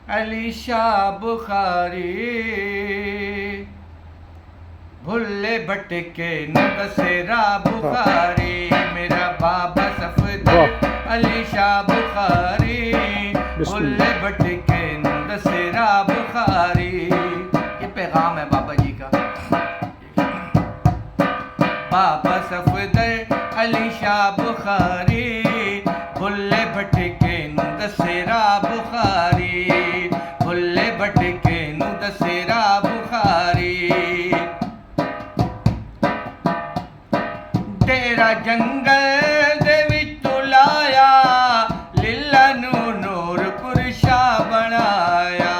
अली शाह बुखारी, भुल्ले भटके न बसेरा बुखारी, मेरा बाबा सफदर अली शाह बुखारी, भुल्ले भटके न बसेरा बुखारी। ये पैगाम है बाबा जी का। बाबा सफदर अली शाह बुखारी, भुल्ले भटके न दसेरा बुखारी, भुल्ले भटके न दसेरा बुखारी। तेरा जंगल दे विचों लाया, लीला नू नूरपुर शाह बनाया।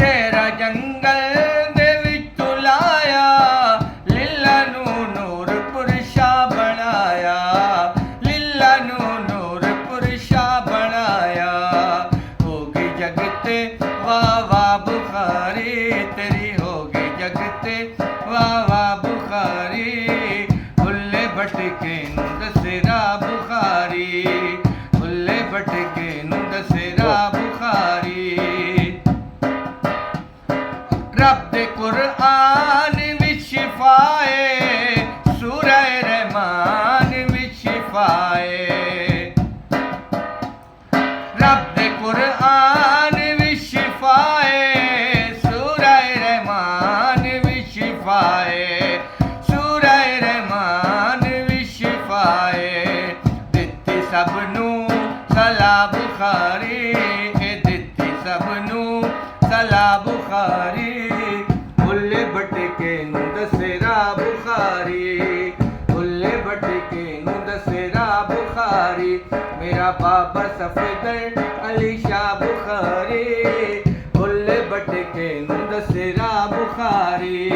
तेरा जंगल दे विचों लाया, लीला नू नूरपुर शाह बनाया, लीला नू नूरपुर शाह बनाया। होगी जगते वाह वाह बुखारी, तेरी होगी जगते वाह वाह बुखारी, भुल्ले भटके नू दसेरा बुखारी, भुल्ले भटके नू दसेरा बुखारी। रब दे कुरआन विच शिफाए, सूरह रहमान विच शिफाए। रब दे कुरआन विच शिफाए, सूरह रहमान विच शिफाए, सूरह रहमान विच शिफाए। दित्ती सबनू सलाह बुखारी, दित्ती सबनू सलाह बुखारी, भुल्ले भटके नू दसेरा बुखारी, भुल्ले भटके नू दसेरा बुखारी। मेरा बाबा सफदर अली शाह बुखारी, भुल्ले भटके नू दसेरा बुखारी।